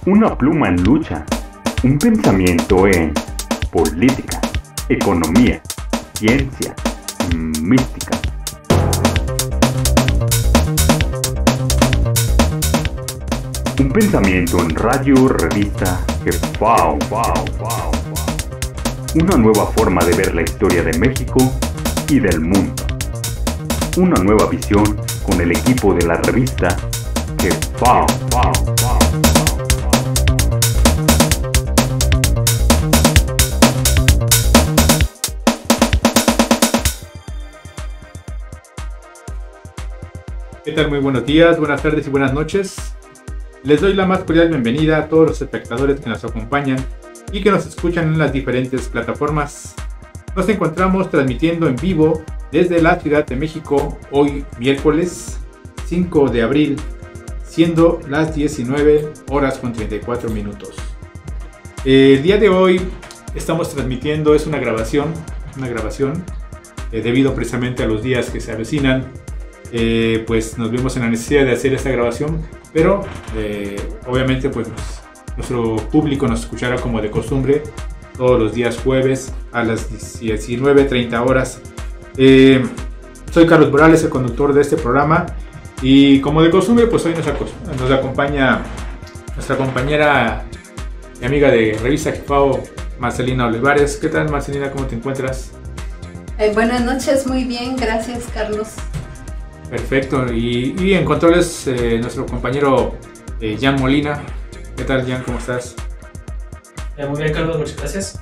Una pluma en lucha, un pensamiento en política, economía, ciencia, mística. Un pensamiento en radio, revista, Jefao. Una nueva forma de ver la historia de México y del mundo. Una nueva visión con el equipo de la revista Jefao. ¿Qué tal? Muy buenos días, buenas tardes y buenas noches. Les doy la más cordial bienvenida a todos los espectadores que nos acompañan y que nos escuchan en las diferentes plataformas. Nos encontramos transmitiendo en vivo desde la Ciudad de México hoy miércoles 5 de abril, siendo las 19 horas con 34 minutos. El día de hoy estamos transmitiendo, es una grabación debido precisamente a los días que se avecinan. Pues nos vemos en la necesidad de hacer esta grabación, pero obviamente pues nuestro público nos escuchará como de costumbre todos los días jueves a las 19:30 horas. Soy Carlos Morales, el conductor de este programa, y como de costumbre pues hoy nos acompaña nuestra compañera y amiga de revista Jefao, Marcelina Olivares. ¿Qué tal, Marcelina? ¿Cómo te encuentras? Buenas noches, muy bien, gracias, Carlos. Perfecto, y en controles nuestro compañero Jan Molina. ¿Qué tal, Jan? ¿Cómo estás? Muy bien, Carlos, muchas gracias.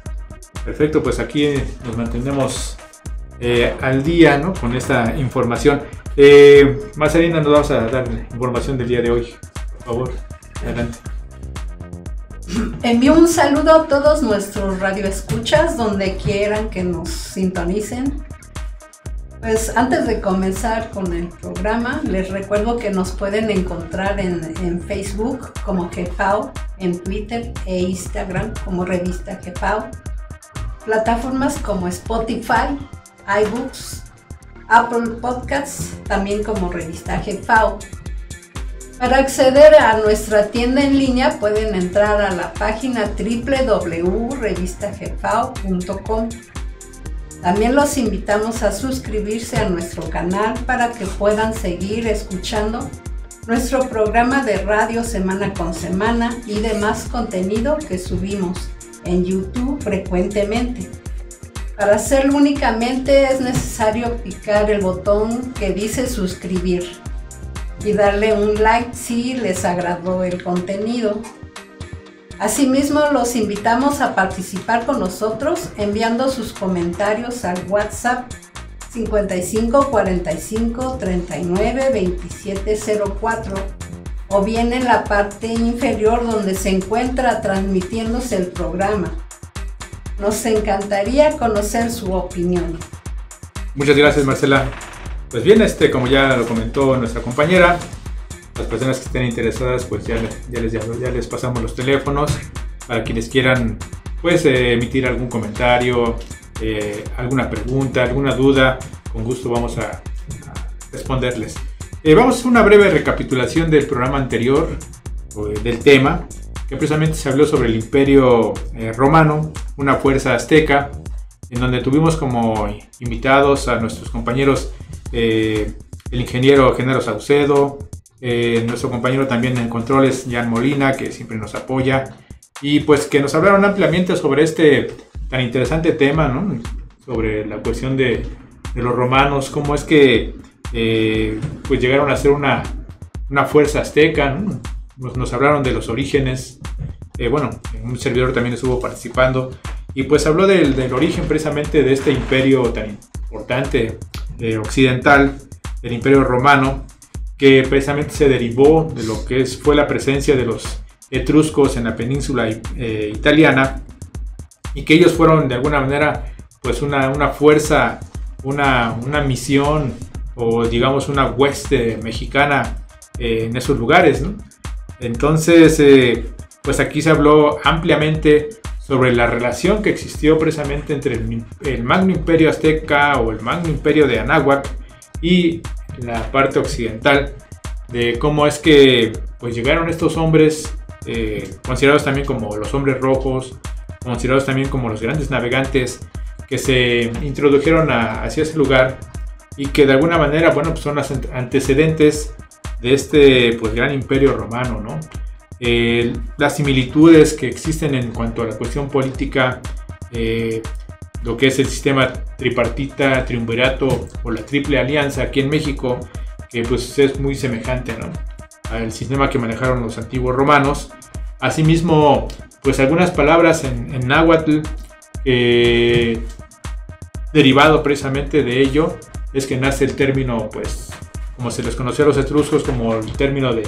Perfecto, pues aquí nos mantenemos al día, ¿no?, con esta información. Marcelina, nos vamos a dar información del día de hoy, por favor, adelante. Envío un saludo a todos nuestros radioescuchas donde quieran que nos sintonicen. Pues antes de comenzar con el programa, les recuerdo que nos pueden encontrar en Facebook como Jefao, en Twitter e Instagram como Revista Jefao, plataformas como Spotify, iBooks, Apple Podcasts, también como Revista Jefao. Para acceder a nuestra tienda en línea pueden entrar a la página www.revistajefao.com. También los invitamos a suscribirse a nuestro canal para que puedan seguir escuchando nuestro programa de radio semana con semana y demás contenido que subimos en YouTube frecuentemente. Para hacerlo únicamente es necesario picar el botón que dice suscribir y darle un like si les agradó el contenido. Asimismo, los invitamos a participar con nosotros enviando sus comentarios al WhatsApp 55 45 39 27 04 o bien en la parte inferior donde se encuentra transmitiéndose el programa. Nos encantaría conocer su opinión. Muchas gracias, Marcela. Pues bien, como ya lo comentó nuestra compañera, las personas que estén interesadas pues ya les pasamos los teléfonos para quienes quieran pues emitir algún comentario, alguna pregunta, alguna duda, con gusto vamos a responderles. Vamos a hacer una breve recapitulación del programa anterior, del tema, que precisamente se habló sobre el Imperio Romano, una fuerza azteca, en donde tuvimos como invitados a nuestros compañeros el ingeniero Genaro Saucedo, nuestro compañero también en controles, Jan Molina, que siempre nos apoya, y pues que nos hablaron ampliamente sobre este tan interesante tema, ¿no?, sobre la cuestión de los romanos, cómo es que pues llegaron a ser una fuerza azteca, ¿no? Nos hablaron de los orígenes, bueno, un servidor también estuvo participando, y pues habló del origen precisamente de este imperio tan importante occidental, el Imperio Romano, que precisamente se derivó de lo que fue la presencia de los etruscos en la península italiana, y que ellos fueron de alguna manera pues una fuerza, una misión, o digamos una hueste mexicana en esos lugares, ¿no? Entonces pues aquí se habló ampliamente sobre la relación que existió precisamente entre el Magno Imperio Azteca o el Magno Imperio de Anáhuac y la parte occidental, de cómo es que pues llegaron estos hombres considerados también como los hombres rojos, considerados también como los grandes navegantes que se introdujeron hacia ese lugar y que de alguna manera, bueno, pues son los antecedentes de este pues gran imperio romano, ¿no? Las similitudes que existen en cuanto a la cuestión política, lo que es el sistema tripartita, triunvirato o la triple alianza aquí en México, que pues es muy semejante, ¿no?, al sistema que manejaron los antiguos romanos. Asimismo, pues algunas palabras en náhuatl, derivado precisamente de ello, es que nace el término, pues, como se les conoció a los etruscos, como el término de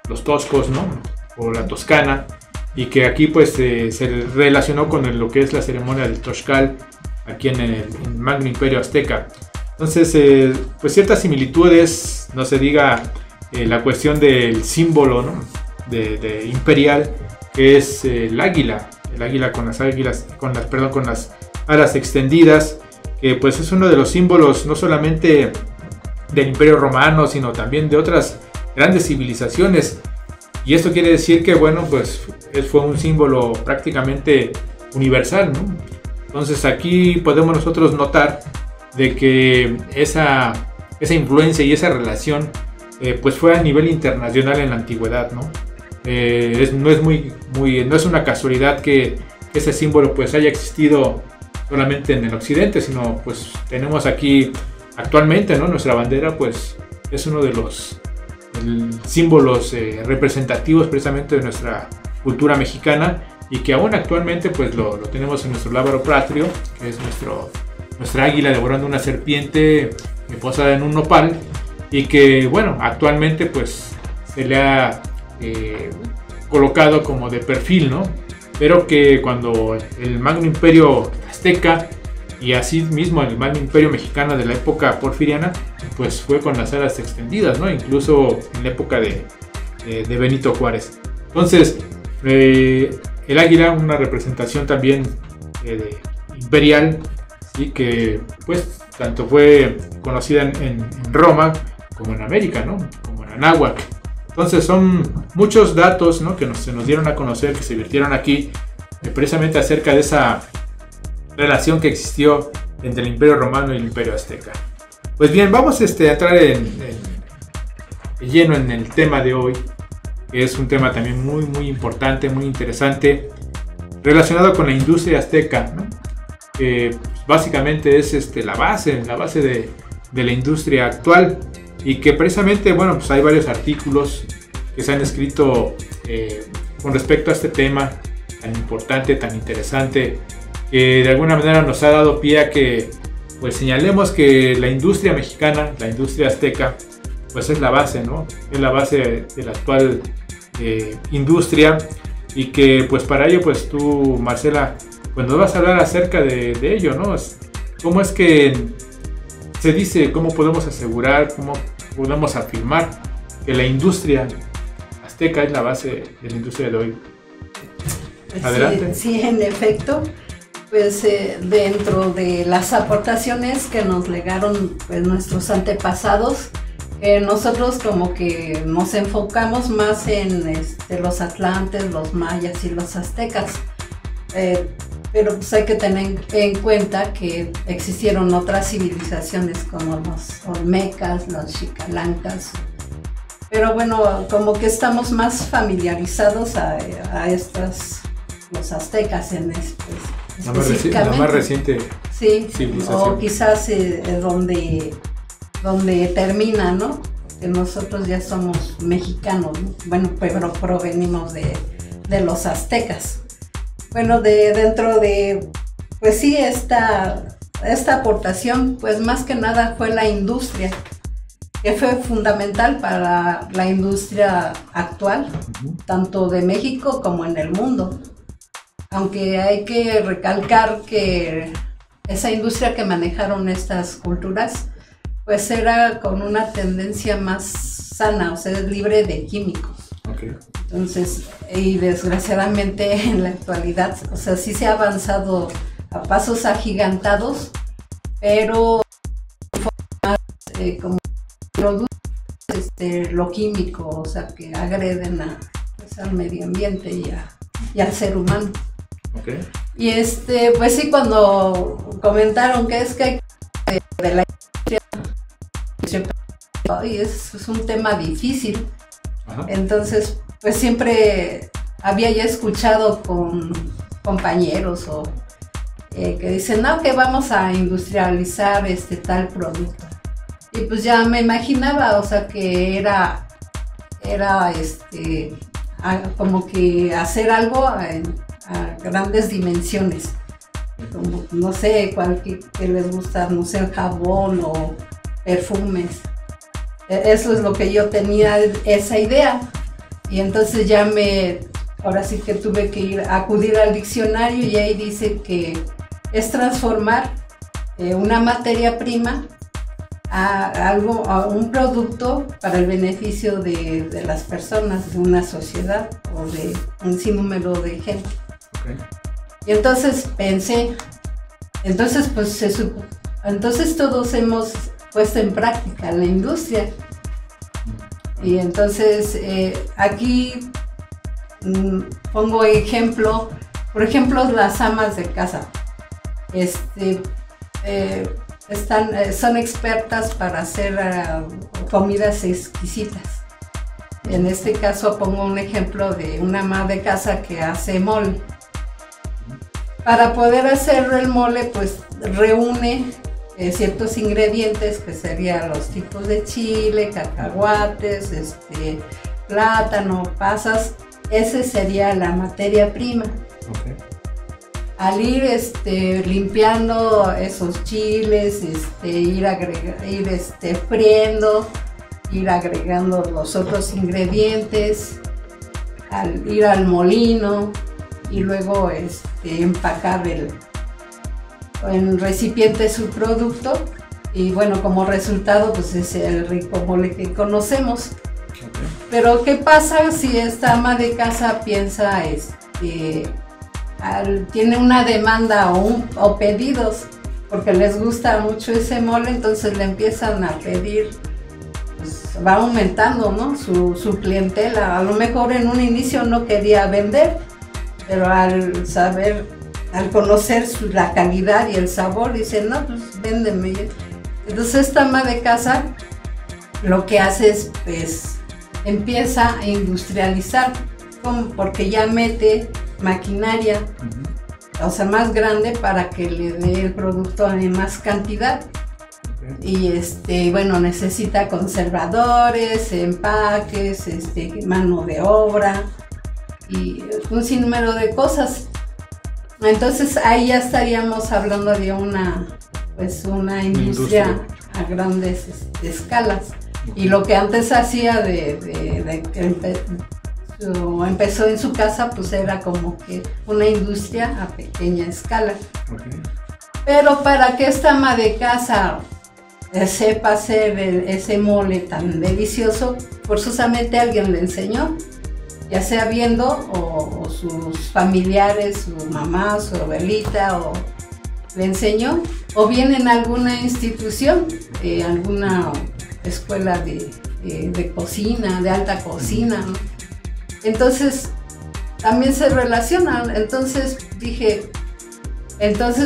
los toscos, ¿no?, o la toscana, y que aquí pues se relacionó con lo que es la ceremonia del Toxcal, aquí en el Magno Imperio Azteca. Entonces, pues ciertas similitudes, no se diga la cuestión del símbolo, ¿no?, de imperial, que es el águila con las alas extendidas, que pues es uno de los símbolos no solamente del Imperio Romano, sino también de otras grandes civilizaciones. Y esto quiere decir que, bueno, pues fue un símbolo prácticamente universal, ¿no? Entonces aquí podemos nosotros notar de que esa influencia y esa relación pues fue a nivel internacional en la antigüedad, ¿no? No es una casualidad que ese símbolo pues haya existido solamente en el occidente, sino pues tenemos aquí actualmente, ¿no?, nuestra bandera pues es uno de los símbolos representativos precisamente de nuestra cultura mexicana, y que aún actualmente pues lo tenemos en nuestro lábaro patrio, que es nuestra águila devorando una serpiente posada en un nopal, y que, bueno, actualmente pues se le ha colocado como de perfil, ¿no? Pero que cuando el Magno Imperio Azteca y así mismo el Magno Imperio Mexicano de la época porfiriana, pues fue con las alas extendidas, ¿no?, incluso en la época de Benito Juárez. Entonces, el águila, una representación también imperial, y que pues tanto fue conocida en Roma como en América, ¿no?, como en Anáhuac. Entonces son muchos datos, ¿no?, que se nos dieron a conocer, que se vertieron aquí, precisamente acerca de esa relación que existió entre el Imperio Romano y el Imperio Azteca. Pues bien, vamos a entrar en lleno en el tema de hoy, que es un tema también muy muy importante, muy interesante, relacionado con la industria azteca, ¿no?, que básicamente es la base de la industria actual, y que precisamente, bueno, pues hay varios artículos que se han escrito con respecto a este tema tan importante, tan interesante, que de alguna manera nos ha dado pie a que pues señalemos que la industria mexicana, la industria azteca, pues es la base, ¿no? Es la base de la actual industria, y que pues para ello pues tú, Marcela, pues nos vas a hablar acerca de ello, ¿no? ¿Cómo es que se dice, cómo podemos asegurar, cómo podemos afirmar que la industria azteca es la base de la industria de hoy? Adelante. Sí, en efecto, pues dentro de las aportaciones que nos legaron pues nuestros antepasados, nosotros como que nos enfocamos más en los atlantes, los mayas y los aztecas, pero pues hay que tener en cuenta que existieron otras civilizaciones como los olmecas, los xicalancas, pero bueno, como que estamos más familiarizados a los aztecas en específicamente. La más reciente sí, civilización. o quizás donde termina, ¿no? Que nosotros ya somos mexicanos, ¿no? Bueno, pero provenimos de los aztecas. Bueno, dentro de, pues sí, esta aportación, pues más que nada fue la industria, que fue fundamental para la industria actual, tanto de México como en el mundo. Aunque hay que recalcar que esa industria que manejaron estas culturas, pues era con una tendencia más sana, o sea, libre de químicos. Okay. Entonces, y desgraciadamente en la actualidad, o sea, sí se ha avanzado a pasos agigantados, pero como productos lo químico, o sea, que agreden pues, al medio ambiente y al ser humano. Okay. Y pues sí, cuando comentaron que es que hay de la industria, y es un tema difícil. Ajá. Entonces, pues siempre había ya escuchado con compañeros que dicen, no, que vamos a industrializar tal producto. Y pues ya me imaginaba, o sea, que era como que hacer algo a grandes dimensiones. Como, no sé, que les gusta, no sé, jabón o perfumes. Eso es lo que yo tenía, esa idea. Y entonces ahora sí que tuve que acudir al diccionario y ahí dice que es transformar una materia prima a un producto para el beneficio de las personas, de una sociedad o de un sinnúmero de gente. Okay. Y entonces pensé, entonces todos hemos puesto en práctica la industria. Y entonces aquí pongo ejemplo, por ejemplo, las amas de casa. Son expertas para hacer comidas exquisitas. En este caso pongo un ejemplo de una ama de casa que hace mole. Para poder hacer el mole, pues reúne ciertos ingredientes que serían los tipos de chile, cacahuates, plátano, pasas. Ese sería la materia prima. Okay. Al ir limpiando esos chiles, ir friendo, ir agregando los otros ingredientes, al ir al molino y luego empacar en recipiente su producto, y bueno, como resultado pues es el rico mole que conocemos. Okay. Pero ¿qué pasa si esta ama de casa piensa tiene una demanda o pedidos porque les gusta mucho ese mole? Entonces le empiezan a pedir, pues va aumentando, ¿no? su clientela. A lo mejor en un inicio no quería vender, pero al conocer la calidad y el sabor, dice, no, pues véndeme. Entonces esta ama de casa lo que hace es, pues, empieza a industrializar, porque ya mete maquinaria, o sea, más grande para que le dé el producto en más cantidad. Okay. Y bueno, necesita conservadores, empaques, mano de obra y un sinnúmero de cosas. Entonces ahí ya estaríamos hablando de una industria a grandes escalas. Y lo que antes hacía empezó en su casa, pues era como que una industria a pequeña escala. Okay. Pero para que esta ama de casa sepa hacer ese mole tan delicioso, forzosamente alguien le enseñó, ya sea viendo o sus familiares, su mamá, su abuelita, o le enseñó, o bien en alguna institución, alguna escuela de cocina, de alta cocina, ¿no? Entonces también se relacionan. Entonces dije,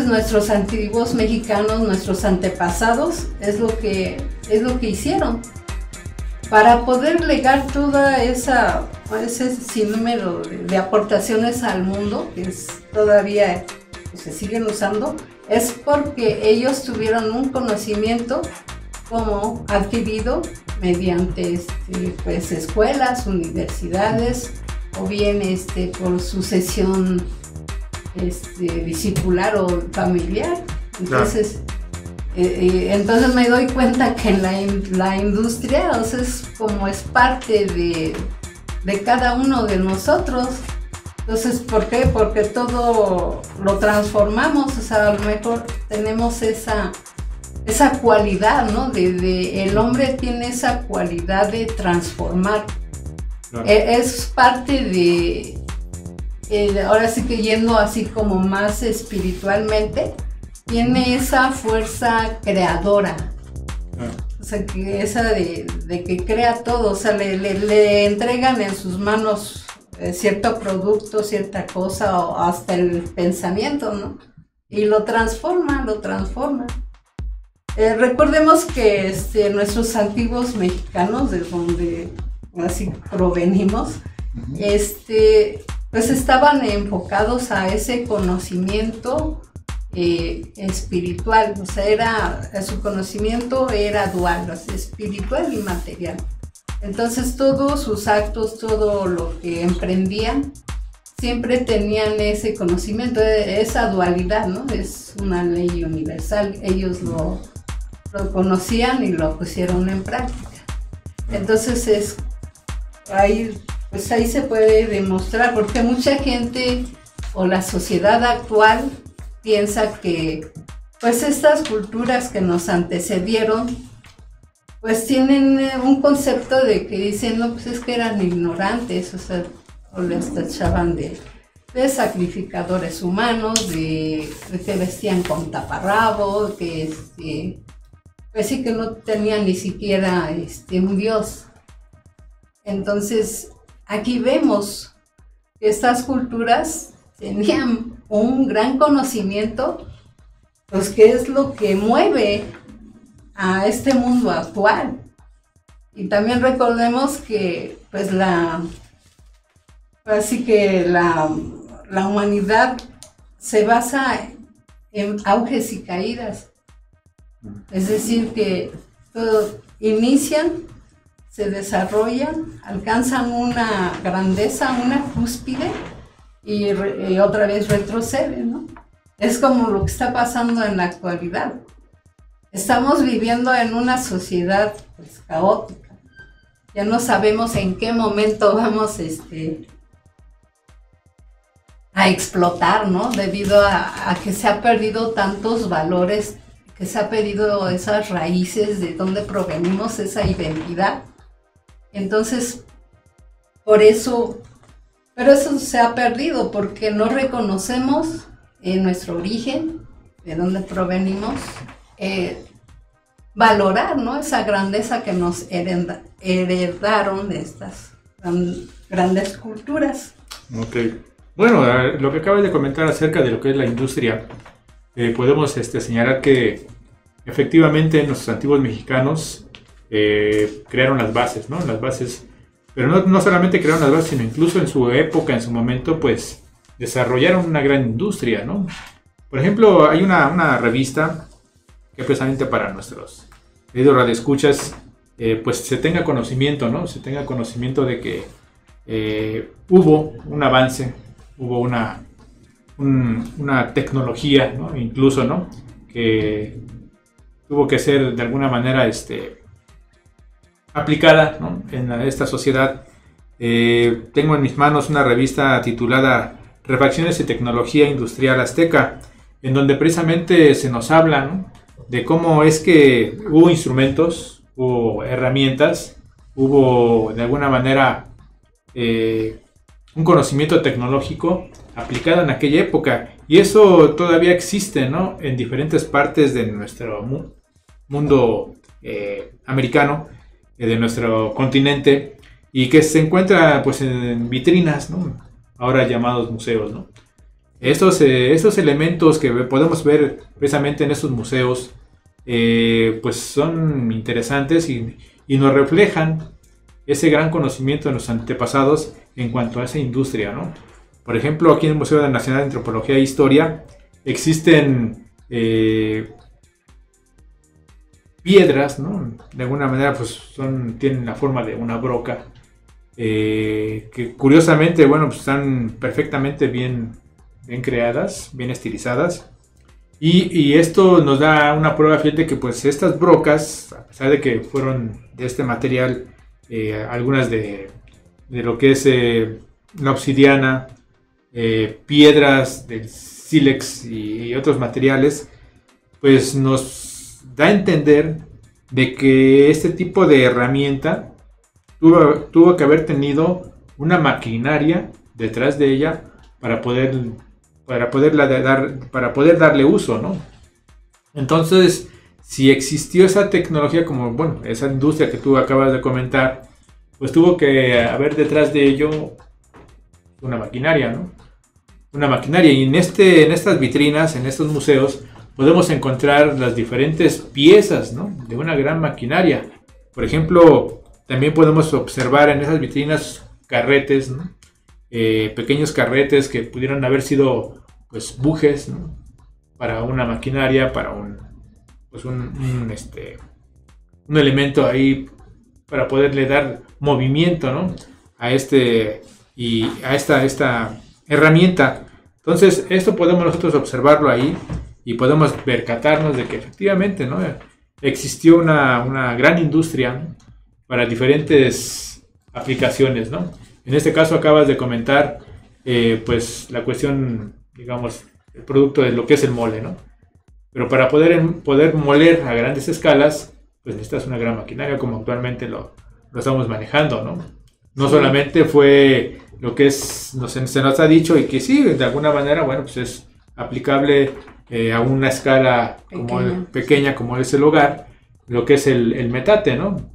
nuestros antiguos mexicanos, nuestros antepasados, es lo que hicieron para poder legar toda ese sinnúmero de aportaciones al mundo que todavía pues, se siguen usando. Es porque ellos tuvieron un conocimiento como adquirido mediante pues escuelas, universidades, o bien por sucesión discipular o familiar. Entonces, entonces me doy cuenta que la industria, o sea, es parte de cada uno de nosotros. Entonces, ¿por qué? Porque todo lo transformamos, o sea, a lo mejor tenemos esa cualidad, ¿no? El hombre tiene esa cualidad de transformar. Claro. Es parte ahora sí que yendo así como más espiritualmente, tiene esa fuerza creadora. Claro. O sea, que esa de que crea todo, o sea, le entregan en sus manos cierto producto, cierta cosa o hasta el pensamiento, ¿no? Y lo transforma. Recordemos que nuestros antiguos mexicanos, de donde así provenimos, pues estaban enfocados a ese conocimiento espiritual, o sea, su conocimiento era dual, o sea, espiritual y material. Entonces todos sus actos, todo lo que emprendían, siempre tenían ese conocimiento, esa dualidad, ¿no? Es una ley universal, ellos lo conocían y lo pusieron en práctica. Entonces ahí se puede demostrar, porque mucha gente o la sociedad actual piensa que pues estas culturas que nos antecedieron pues tienen un concepto de que dicen, no, pues es que eran ignorantes, o sea, o les tachaban de sacrificadores humanos, de que vestían con taparrabo, que pues sí, que no tenían ni siquiera un dios. Entonces aquí vemos que estas culturas tenían un gran conocimiento, pues qué es lo que mueve a este mundo actual. Y también recordemos que pues así que la humanidad se basa en auges y caídas. Es decir, que todo inician, se desarrollan, alcanzan una grandeza, una cúspide y otra vez retroceden, ¿no? Es como lo que está pasando en la actualidad. Estamos viviendo en una sociedad pues, caótica. Ya no sabemos en qué momento vamos a explotar, ¿no? Debido a que se ha perdido tantos valores, que se ha perdido esas raíces de dónde provenimos, esa identidad. Entonces, por eso, pero eso se ha perdido porque no reconocemos nuestro origen, de dónde provenimos, valorar, ¿no? Esa grandeza que nos heredaron de estas grandes culturas. Ok. Bueno, lo que acabas de comentar acerca de lo que es la industria, podemos señalar que efectivamente nuestros antiguos mexicanos crearon las bases, ¿no? Las bases, pero no solamente crearon las bases, sino incluso en su época, en su momento, pues desarrollaron una gran industria, ¿no? Por ejemplo, hay una revista que precisamente para nuestros queridos radioescuchas, pues se tenga conocimiento, ¿no? Se tenga conocimiento de que hubo un avance, hubo una tecnología, ¿no? Incluso, ¿no? Que tuvo que ser de alguna manera aplicada, ¿no? En esta sociedad. Tengo en mis manos una revista titulada Refacciones y Tecnología Industrial Azteca, en donde precisamente se nos habla, ¿no? De cómo es que hubo instrumentos, hubo herramientas, hubo de alguna manera un conocimiento tecnológico aplicado en aquella época, y eso todavía existe, ¿no? En diferentes partes de nuestro mundo americano, de nuestro continente, y que se encuentra pues en vitrinas, ¿no? Ahora llamados museos, ¿no? Estos elementos que podemos ver precisamente en estos museos pues son interesantes y nos reflejan ese gran conocimiento de los antepasados en cuanto a esa industria, ¿no? Por ejemplo, aquí en el Museo Nacional de Antropología e Historia existen piedras, ¿no? De alguna manera pues tienen la forma de una broca, que curiosamente, bueno, pues están perfectamente bien creadas, bien estilizadas, y esto nos da una prueba fiel de que pues estas brocas, a pesar de que fueron de este material, algunas de lo que es la obsidiana, piedras del sílex y otros materiales, pues nos da a entender de que este tipo de herramienta tuvo que haber tenido una maquinaria detrás de ella para poder darle uso, ¿no? Entonces, si existió esa tecnología, como bueno, esa industria que tú acabas de comentar, pues tuvo que haber detrás de ello una maquinaria, ¿no? Una maquinaria. Y en estas vitrinas, en estos museos, podemos encontrar las diferentes piezas, ¿no? De una gran maquinaria. Por ejemplo, también podemos observar en esas vitrinas carretes, ¿no? Pequeños carretes que pudieran haber sido pues bujes, ¿no? Para una maquinaria, para un elemento ahí para poderle dar movimiento, ¿no? a esta herramienta. Entonces esto podemos nosotros observarlo ahí y podemos percatarnos de que efectivamente, ¿no? Existió una gran industria para diferentes aplicaciones, ¿no? En este caso acabas de comentar pues la cuestión, digamos, el producto de lo que es el mole, ¿no? Pero para poder moler a grandes escalas, pues necesitas una gran maquinaria como actualmente lo estamos manejando, ¿no? No solamente fue lo que se nos ha dicho y que sí, de alguna manera, bueno, pues es aplicable a una escala pequeña como es el hogar, lo que es el metate, ¿no?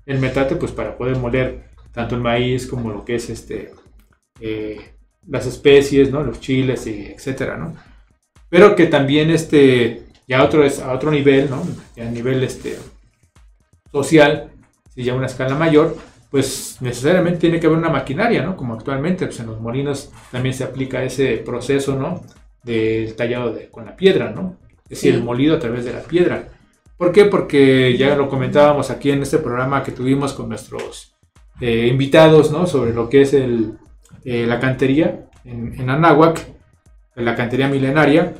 El metate, pues para poder moler tanto el maíz como lo que es las especies, ¿no? Los chiles, y etcétera, ¿no? Pero que también ya a otro nivel, ¿no? Ya a nivel social, si ya a una escala mayor, pues necesariamente tiene que haber una maquinaria, ¿no? Como actualmente, pues en los molinos también se aplica ese proceso, ¿no? Del tallado con la piedra, ¿no? Es decir, el molido a través de la piedra. ¿Por qué? Porque ya lo comentábamos aquí en este programa que tuvimos con nuestros invitados, ¿no? Sobre lo que es la cantería en Anáhuac, la cantería milenaria.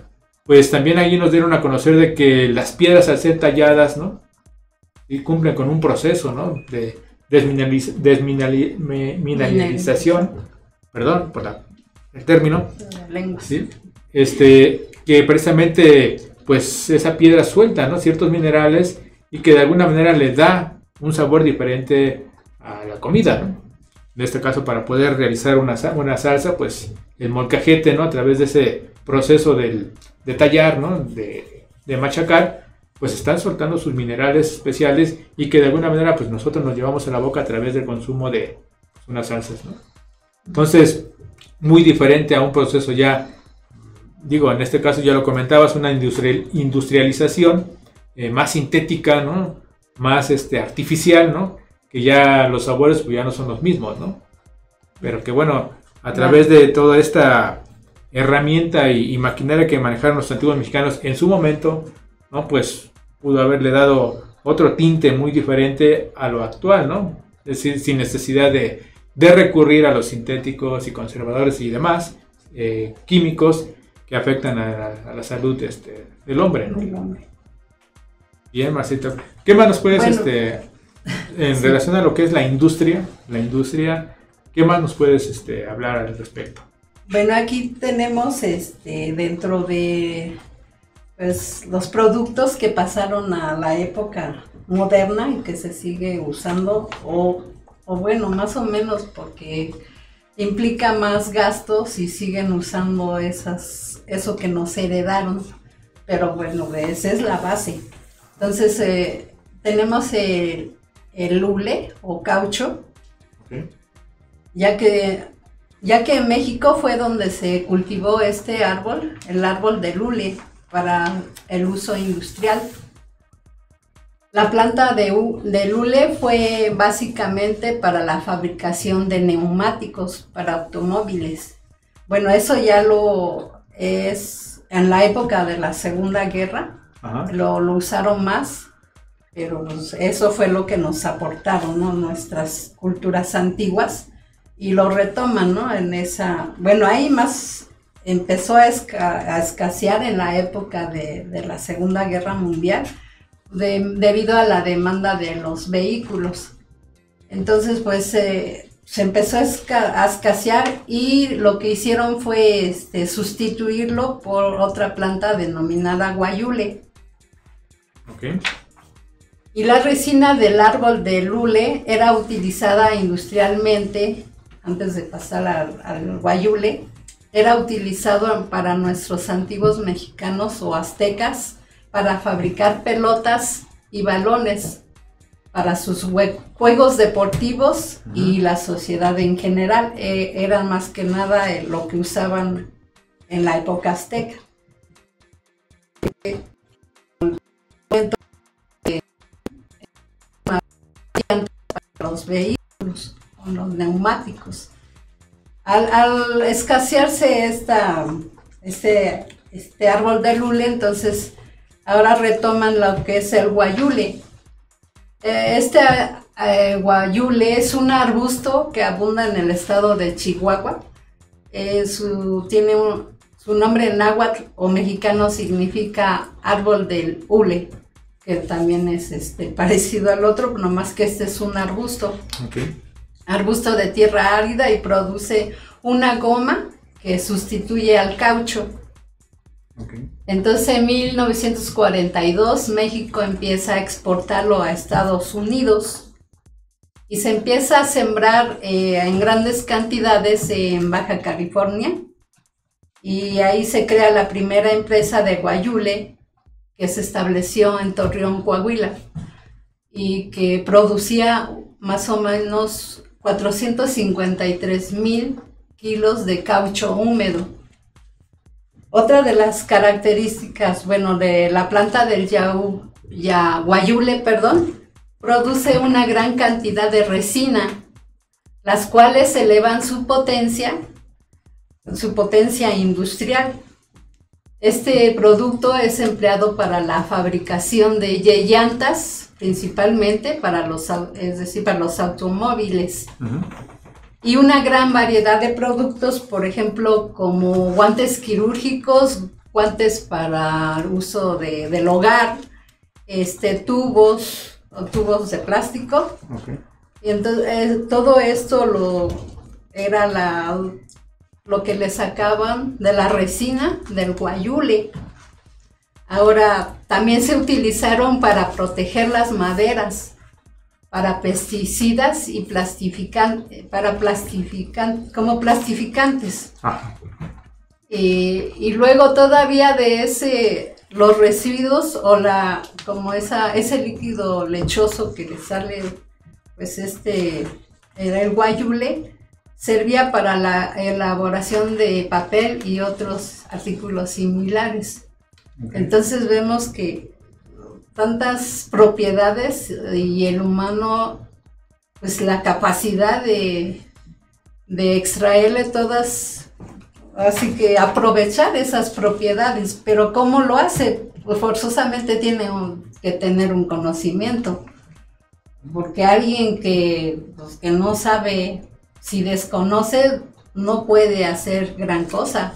Pues también ahí nos dieron a conocer de que las piedras al ser talladas, ¿no? Y cumplen con un proceso, ¿no? De desmineralización, perdón por el término, ¿sí? Que precisamente pues esa piedra suelta, ¿no? Ciertos minerales y que de alguna manera le da un sabor diferente a la comida, ¿no? En este caso, para poder realizar una salsa, pues el molcajete, ¿no? A través de ese proceso de tallar, ¿no? De machacar, pues están soltando sus minerales especiales y que de alguna manera pues nosotros nos llevamos a la boca a través del consumo de unas salsas, ¿no? Entonces, muy diferente a un proceso ya, digo, en este caso ya lo comentabas, una industrialización más sintética, ¿no? Más artificial, ¿no? Que ya los sabores pues ya no son los mismos, ¿no? Pero que bueno, a través de toda esta herramienta y maquinaria que manejaron los antiguos mexicanos en su momento, ¿no? Pues pudo haberle dado otro tinte muy diferente a lo actual, ¿no? Es decir, sin necesidad de recurrir a los sintéticos y conservadores y demás químicos que afectan a la salud del hombre, ¿no? Bien, Marcita, ¿qué más nos puedes, en relación a lo que es la industria, qué más nos puedes hablar al respecto? Bueno, aquí tenemos dentro de pues, los productos que pasaron a la época moderna y que se sigue usando, o bueno, más o menos porque implica más gastos y siguen usando eso que nos heredaron, pero bueno, esa es la base. Entonces tenemos el hule o caucho, okay. ya que en México fue donde se cultivó este árbol, el árbol del hule, para el uso industrial. La planta del hule fue básicamente para la fabricación de neumáticos para automóviles. Bueno, eso ya lo es en la época de la Segunda Guerra, lo usaron más, pero pues, eso fue lo que nos aportaron, ¿no? Nuestras culturas antiguas, y lo retoman, ¿no? Bueno, ahí más empezó a escasear en la época de la Segunda Guerra Mundial, debido a la demanda de los vehículos. Entonces, pues, se empezó a escasear y lo que hicieron fue sustituirlo por otra planta denominada guayule. Okay. Y la resina del árbol del hule era utilizada industrialmente, antes de pasar al guayule, era utilizado para nuestros antiguos mexicanos o aztecas para fabricar pelotas y balones para sus juegos deportivos y la sociedad en general. Era más que nada lo que usaban en la época azteca. Los vehículos o los neumáticos. Al escasearse este árbol del hule, entonces ahora retoman lo que es el guayule. Guayule es un arbusto que abunda en el estado de Chihuahua. Su nombre en náhuatl o mexicano significa árbol del hule, que también es parecido al otro, nomás que este es un arbusto. Okay. Arbusto de tierra árida y produce una goma que sustituye al caucho. Okay. Entonces en 1942 México empieza a exportarlo a Estados Unidos y se empieza a sembrar en grandes cantidades en Baja California, y ahí se crea la primera empresa de guayule que se estableció en Torreón, Coahuila, y que producía más o menos 453,000 kilos de caucho húmedo. Otra de las características, de la planta del guayule, produce una gran cantidad de resina, las cuales elevan su potencia industrial. Este producto es empleado para la fabricación de llantas, principalmente para los automóviles. Uh-huh. Y una gran variedad de productos, por ejemplo, como guantes quirúrgicos, guantes para uso del hogar, tubos de plástico. Okay. Y entonces todo esto era lo que le sacaban de la resina del guayule. Ahora, también se utilizaron para proteger las maderas, para pesticidas y como plastificantes. Y luego todavía de los residuos o ese líquido lechoso que le sale, era el guayule, servía para la elaboración de papel y otros artículos similares. Okay. Entonces vemos que tantas propiedades y el humano, la capacidad de extraerle todas, así que aprovechar esas propiedades. Pero ¿cómo lo hace? Pues forzosamente tiene que tener un conocimiento, porque alguien que no sabe, si desconoce, no puede hacer gran cosa.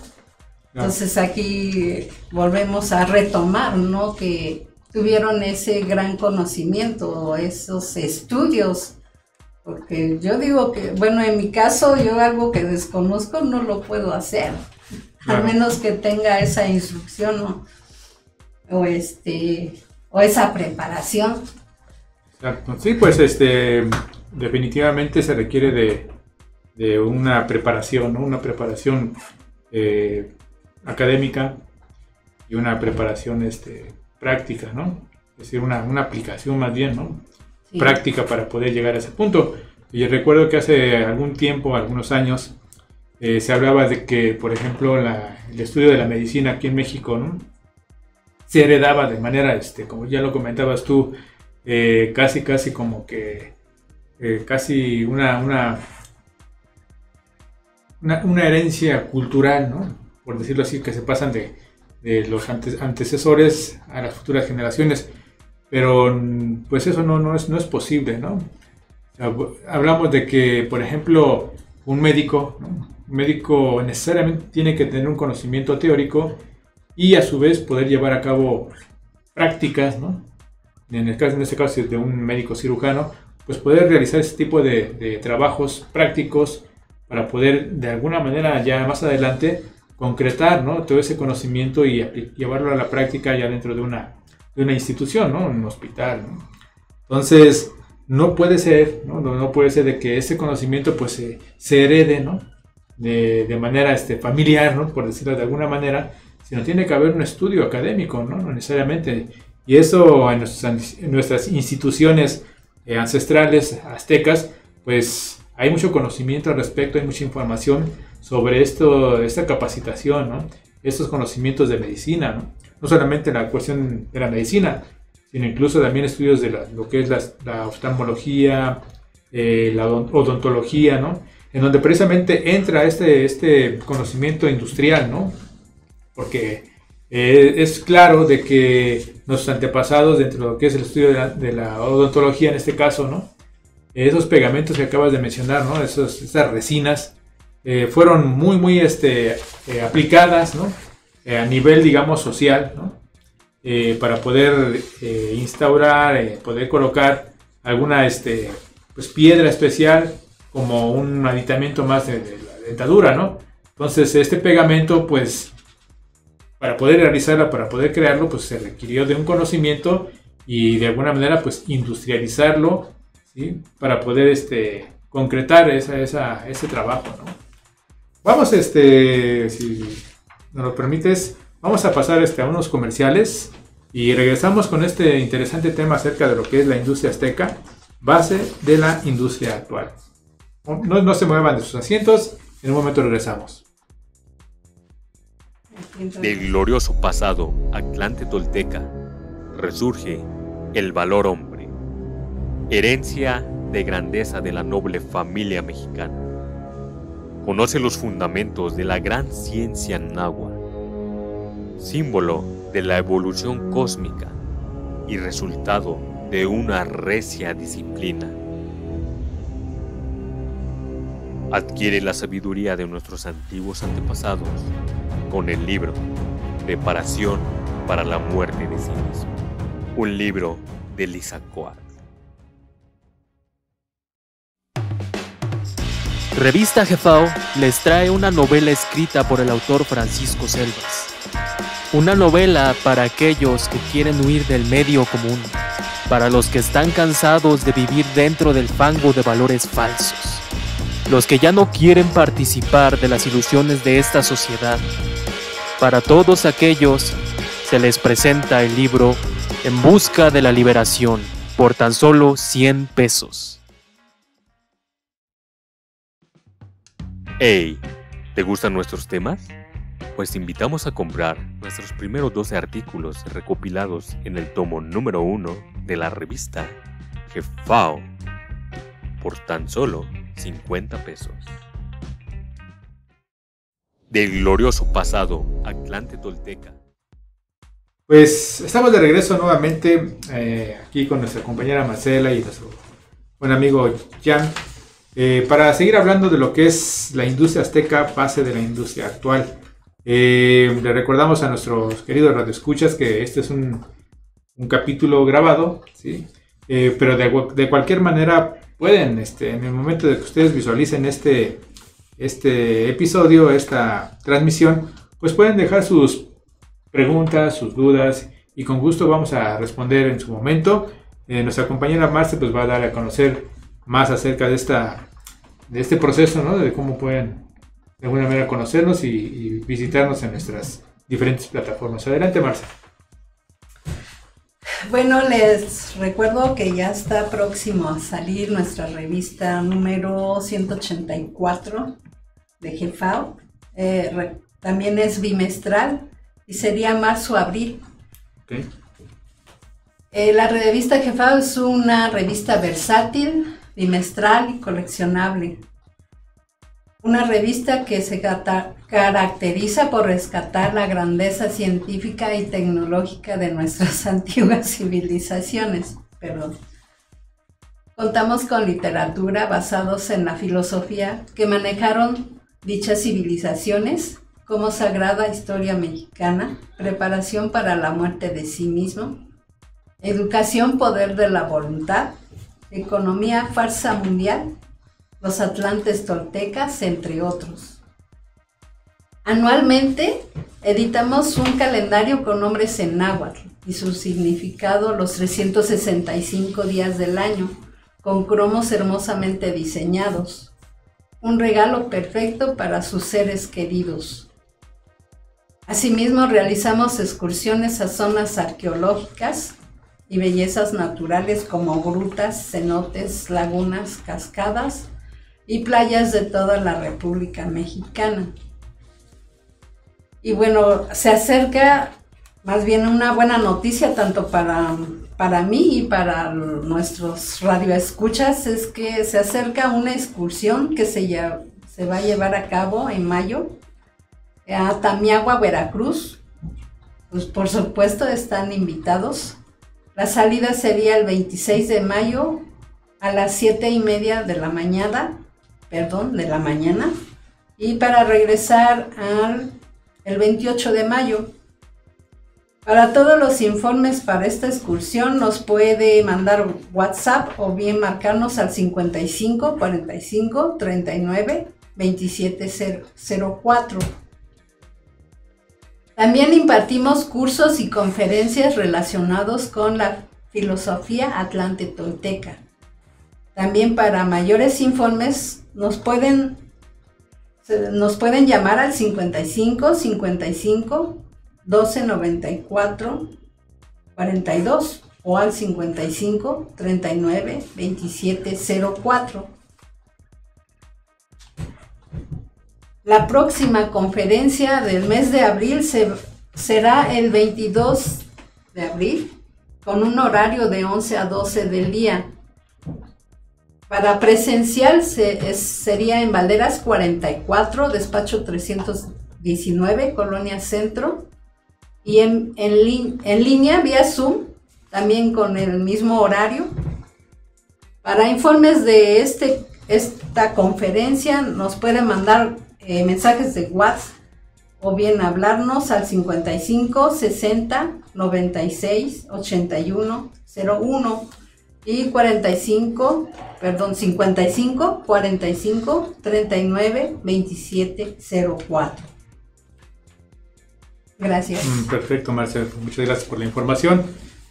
Entonces aquí volvemos a retomar, ¿no? Que tuvieron ese gran conocimiento, esos estudios, porque yo digo que, en mi caso, yo algo que desconozco no lo puedo hacer, al menos que tenga esa instrucción o esa preparación. Exacto. Sí, pues definitivamente se requiere de una preparación, ¿no? Una preparación académica y una preparación práctica, ¿no? Es decir, una aplicación más bien, ¿no? Sí. Práctica para poder llegar a ese punto. Y recuerdo que hace algún tiempo, algunos años, se hablaba de que, por ejemplo, el estudio de la medicina aquí en México, ¿no? Se heredaba de manera, como ya lo comentabas tú, casi como que casi una herencia cultural, ¿no? Por decirlo así, que se pasan de los antecesores a las futuras generaciones, pero pues eso no es posible, ¿no? O sea, hablamos de que, por ejemplo, un médico, ¿no? Un médico necesariamente tiene que tener un conocimiento teórico y a su vez poder llevar a cabo prácticas, ¿no? En este caso de un médico cirujano, pues poder realizar ese tipo de trabajos prácticos para poder de alguna manera ya más adelante concretar, ¿no? Todo ese conocimiento y llevarlo a la práctica ya dentro de una institución, ¿no? Un hospital, ¿no? Entonces, no puede ser, ¿no? No puede ser de que ese conocimiento pues se herede, ¿no? De manera familiar, ¿no? Por decirlo de alguna manera, sino tiene que haber un estudio académico, ¿no? No necesariamente. Y eso en nuestras instituciones ancestrales aztecas, pues hay mucho conocimiento al respecto, hay mucha información sobre esta capacitación, ¿no? Estos conocimientos de medicina, ¿no? No solamente la cuestión de la medicina, sino incluso también estudios de lo que es la oftalmología, la odontología, ¿no? En donde precisamente entra este conocimiento industrial, ¿no? Porque es claro de que nuestros antepasados, dentro de lo que es el estudio de la odontología en este caso, ¿no? Esos pegamentos que acabas de mencionar, ¿no? Esas resinas fueron muy aplicadas, ¿no? A nivel, digamos, social, ¿no? Para poder instaurar, poder colocar alguna pues piedra especial como un aditamento más de la dentadura, ¿no? Entonces este pegamento, pues para poder realizarlo, para poder crearlo, pues se requirió de un conocimiento y de alguna manera pues industrializarlo, ¿sí? Para poder concretar ese trabajo, ¿no? Vamos, si nos lo permites, vamos a pasar a unos comerciales y regresamos con este interesante tema acerca de lo que es la industria azteca, base de la industria actual. No se muevan de sus asientos, en un momento regresamos. Del glorioso pasado Atlante tolteca resurge el valor hombre, herencia de grandeza de la noble familia mexicana. Conoce los fundamentos de la gran ciencia náhuatl, símbolo de la evolución cósmica y resultado de una recia disciplina. Adquiere la sabiduría de nuestros antiguos antepasados con el libro Preparación para la muerte de sí mismo, un libro de Lizacoatl. Revista Jefao les trae una novela escrita por el autor Francisco Selvas. Una novela para aquellos que quieren huir del medio común, para los que están cansados de vivir dentro del fango de valores falsos, los que ya no quieren participar de las ilusiones de esta sociedad. Para todos aquellos se les presenta el libro En busca de la liberación por tan solo 100 pesos. Hey, ¿te gustan nuestros temas? Pues te invitamos a comprar nuestros primeros 12 artículos recopilados en el tomo número 1 de la revista Jefao por tan solo 50 pesos. Del glorioso pasado Atlante tolteca. Pues estamos de regreso nuevamente aquí con nuestra compañera Marcela y nuestro buen amigo Jan, para seguir hablando de lo que es la industria azteca, base de la industria actual. Le recordamos a nuestros queridos radioescuchas que este es un capítulo grabado, ¿sí? Pero de cualquier manera pueden, en el momento de que ustedes visualicen este episodio, esta transmisión, pues pueden dejar sus preguntas, sus dudas, y con gusto vamos a responder en su momento. Nuestra compañera Marce pues va a dar a conocer más acerca de este proceso, ¿no? De cómo pueden de alguna manera conocernos y visitarnos en nuestras diferentes plataformas. Adelante, Marce. Bueno, les recuerdo que ya está próximo a salir nuestra revista número 184 de Jefao. También es bimestral y sería marzo-abril. Okay. La revista Jefao es una revista versátil, bimestral y coleccionable. Una revista que se caracteriza por rescatar la grandeza científica y tecnológica de nuestras antiguas civilizaciones. Contamos con literatura basados en la filosofía que manejaron dichas civilizaciones, como Sagrada Historia Mexicana, Preparación para la muerte de sí mismo, Educación, Poder de la Voluntad, Economía, Farsa Mundial, Los Atlantes Toltecas, entre otros. Anualmente editamos un calendario con nombres en náhuatl y su significado los 365 días del año, con cromos hermosamente diseñados. Un regalo perfecto para sus seres queridos. Asimismo, realizamos excursiones a zonas arqueológicas y bellezas naturales como grutas, cenotes, lagunas, cascadas y playas de toda la República Mexicana. Y bueno, se acerca más bien una buena noticia tanto para mí y para nuestros radioescuchas, es que se acerca una excursión que se va a llevar a cabo en mayo a Tamiagua, Veracruz. Pues por supuesto están invitados. La salida sería el 26 de mayo a las 7:30 de la mañana, y para regresar el 28 de mayo. Para todos los informes para esta excursión nos puede mandar WhatsApp o bien marcarnos al 55 45 39 27 04. También impartimos cursos y conferencias relacionados con la filosofía atlante tolteca. También para mayores informes nos pueden llamar al 55 55 12 94 42 o al 55 39 27 04. La próxima conferencia del mes de abril será el 22 de abril con un horario de 11 a 12 del día. Para presencial sería en Valderas 44, despacho 319, Colonia Centro, y en línea vía Zoom, también con el mismo horario. Para informes de esta conferencia nos pueden mandar mensajes de WhatsApp o bien hablarnos al 55 60 96 81 01 y 55 45 39 27 04. Gracias. Perfecto, Marcela. Muchas gracias por la información.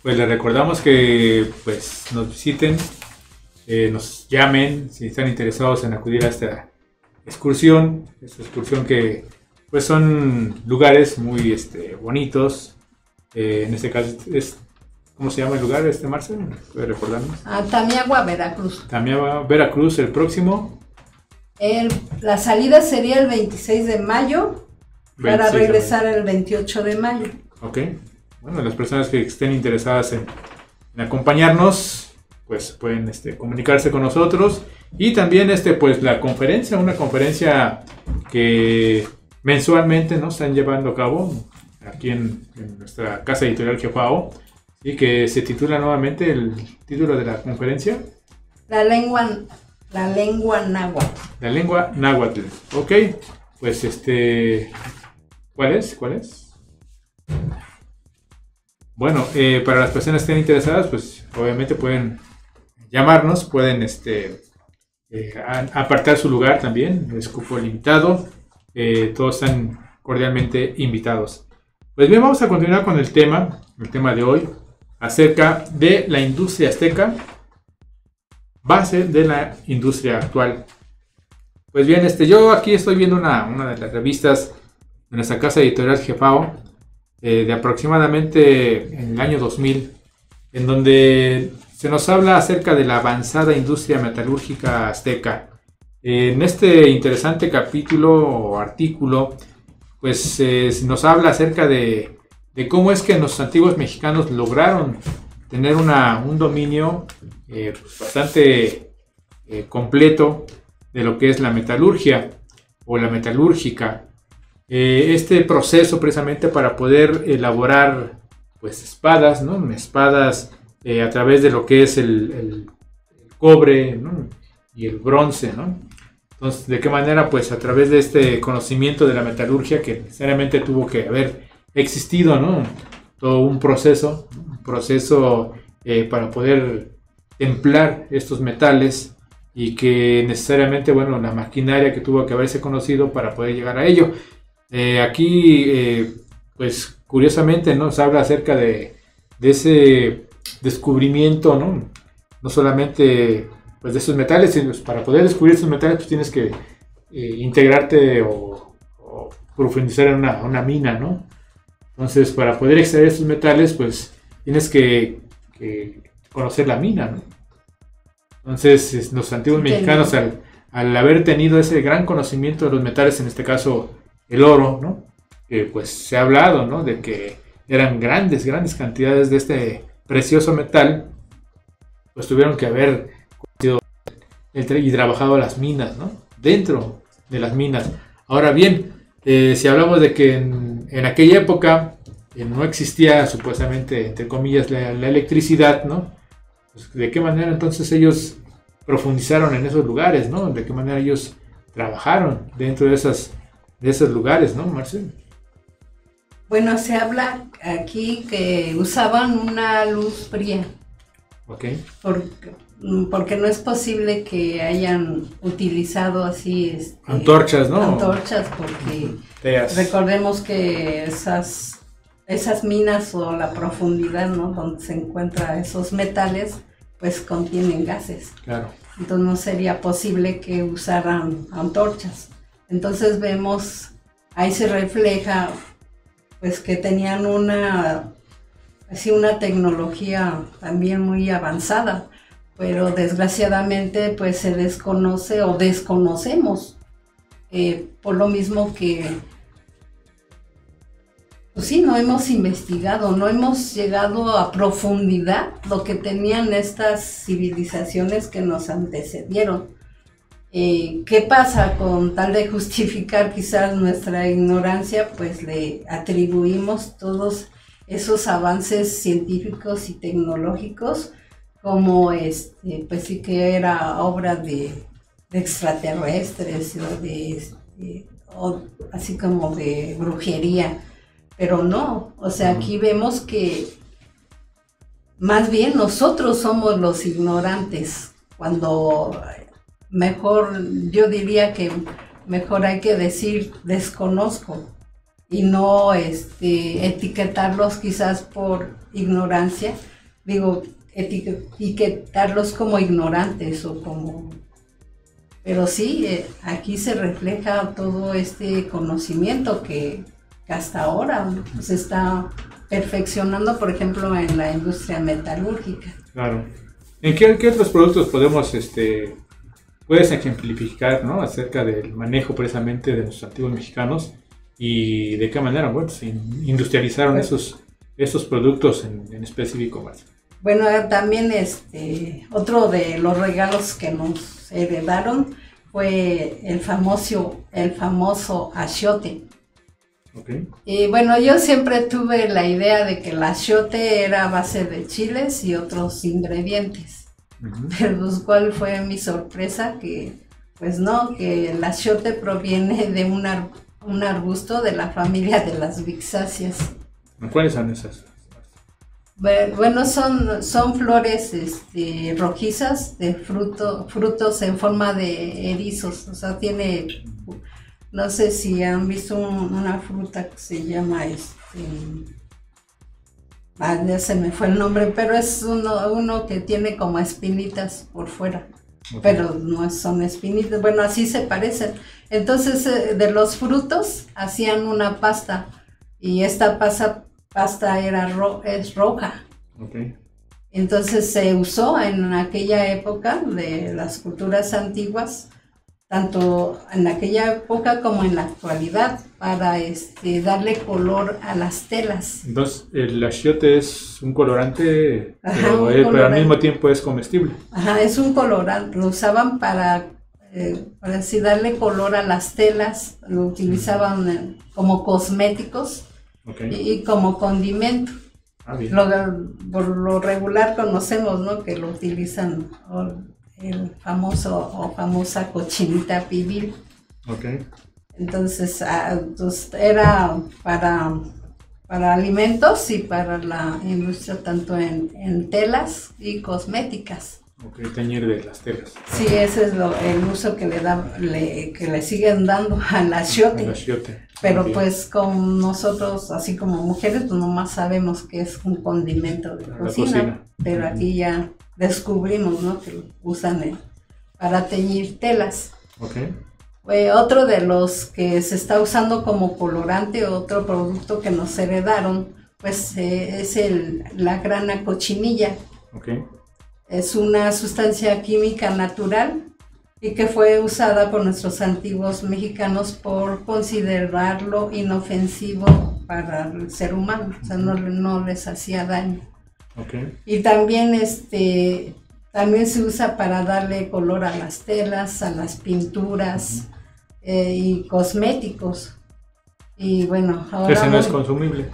Pues les recordamos que pues nos visiten, nos llamen si están interesados en acudir a esta excursión que pues son lugares muy bonitos. En este caso ¿cómo se llama el lugar, Marcela? ¿Puede recordarnos? Tamiagua, Veracruz. Tamiagua, Veracruz, el próximo. La salida sería el 26 de mayo para regresar el 28 de mayo. Ok. Bueno, las personas que estén interesadas en acompañarnos, pues pueden comunicarse con nosotros. Y también pues una conferencia que mensualmente nos están llevando a cabo aquí en nuestra casa editorial Jefao, y que se titula nuevamente, el título de la conferencia, La lengua náhuatl. La lengua náhuatl. Ok, pues ¿cuál es? Bueno, para las personas que estén interesadas, pues obviamente pueden llamarnos, pueden apartar su lugar también, es cupo limitado, todos están cordialmente invitados. Pues bien, vamos a continuar con el tema de hoy, acerca de la industria azteca, base de la industria actual. Pues bien, yo aquí estoy viendo una de las revistas de nuestra casa editorial Jefao, de aproximadamente en el año 2000, en donde se nos habla acerca de la avanzada industria metalúrgica azteca. En este interesante capítulo o artículo, pues nos habla acerca de cómo es que los antiguos mexicanos lograron tener un dominio bastante completo de lo que es la metalurgia o la metalúrgica. Este proceso precisamente para poder elaborar pues espadas, ¿no? Espadas a través de lo que es el cobre, ¿no? Y el bronce, ¿no? Entonces, ¿de qué manera? Pues a través de este conocimiento de la metalurgia, que necesariamente tuvo que haber existido, ¿no? Todo un proceso para poder templar estos metales, y que necesariamente, bueno, la maquinaria que tuvo que haberse conocido para poder llegar a ello. Aquí, pues curiosamente, ¿no? Se habla acerca de ese descubrimiento, ¿no? No solamente pues de esos metales, sino para poder descubrir esos metales pues tienes que integrarte o profundizar en una mina, ¿no? Entonces, para poder extraer estos metales, pues tienes que conocer la mina, ¿no? Entonces, los antiguos mexicanos, al haber tenido ese gran conocimiento de los metales, en este caso el oro, ¿no? Pues se ha hablado, ¿no? De que eran grandes cantidades de este precioso metal, pues tuvieron que haber y trabajado las minas, ¿no? Dentro de las minas. Ahora bien, si hablamos de que en aquella época no existía supuestamente, entre comillas, la electricidad, ¿no? Pues, ¿de qué manera entonces ellos profundizaron en esos lugares, ¿no? ¿De qué manera ellos trabajaron dentro de esos lugares, ¿no, Marcelo? Bueno, se habla aquí que usaban una luz fría. Ok. Porque no es posible que hayan utilizado así antorchas, ¿no? Antorchas, porque recordemos que esas minas o la profundidad, ¿no? Donde se encuentran esos metales, pues contienen gases. Claro. Entonces no sería posible que usaran antorchas. Entonces vemos, ahí se refleja, pues que tenían una tecnología también muy avanzada, pero desgraciadamente pues se desconoce o desconocemos, por lo mismo que pues sí, no hemos investigado, no hemos llegado a profundidad lo que tenían estas civilizaciones que nos antecedieron. ¿Qué pasa? Con tal de justificar quizás nuestra ignorancia, pues le atribuimos todos esos avances científicos y tecnológicos como pues sí que era obra de extraterrestres o así como de brujería. Pero no, o sea, aquí vemos que más bien nosotros somos los ignorantes, cuando mejor, yo diría que mejor hay que decir desconozco y no etiquetarlos quizás por ignorancia, digo, etiquetarlos como ignorantes o como... Pero sí, aquí se refleja todo este conocimiento que hasta ahora se está perfeccionando, por ejemplo, en la industria metalúrgica. Claro. ¿En qué otros productos puedes ejemplificar, ¿no? Acerca del manejo precisamente de los antiguos mexicanos y de qué manera, bueno, se industrializaron esos productos en específico, más? Bueno, también otro de los regalos que nos heredaron fue el famoso achiote. Okay. Y bueno, yo siempre tuve la idea de que el achiote era a base de chiles y otros ingredientes. Uh-huh. Pero pues, ¿cuál fue mi sorpresa? Que pues no, que el achiote proviene de un arbusto de la familia de las vixáceas. ¿Cuáles son esas? Bueno, son flores rojizas de frutos en forma de erizos, o sea, tiene... No sé si han visto una fruta que se llama ya se me fue el nombre, pero es uno que tiene como espinitas por fuera. Okay. Pero no son espinitas, bueno, así se parecen. Entonces, de los frutos hacían una pasta y esta pasta es roja. Okay. Entonces se usó en aquella época de las culturas antiguas, tanto en aquella época como en la actualidad, para darle color a las telas. Entonces, el achiote es un colorante, pero al mismo tiempo es comestible. Ajá, es un colorante, lo usaban para así darle color a las telas, lo utilizaban como cosméticos. Okay. y como condimento. Bien. Por lo regular conocemos, ¿no?, que lo utilizan el famosa cochinita pibil. Okay. Entonces, era para alimentos y para la industria, tanto en telas y cosméticas. Ok, teñir de las telas. Sí, ese es el uso que le siguen dando al achiote. El achiote. Pero pues con nosotros, así como mujeres, pues nomás sabemos que es un condimento de cocina. Pero aquí ya descubrimos, ¿no?, que lo usan para teñir telas. Okay. Otro de los que se está usando como colorante, otro producto que nos heredaron, pues es la grana cochinilla. Okay. Es una sustancia química natural y que fue usada por nuestros antiguos mexicanos por considerarlo inofensivo para el ser humano, o sea, no les hacía daño. Okay. Y también también se usa para darle color a las telas, a las pinturas y cosméticos. Y bueno, ahora Ese no es consumible.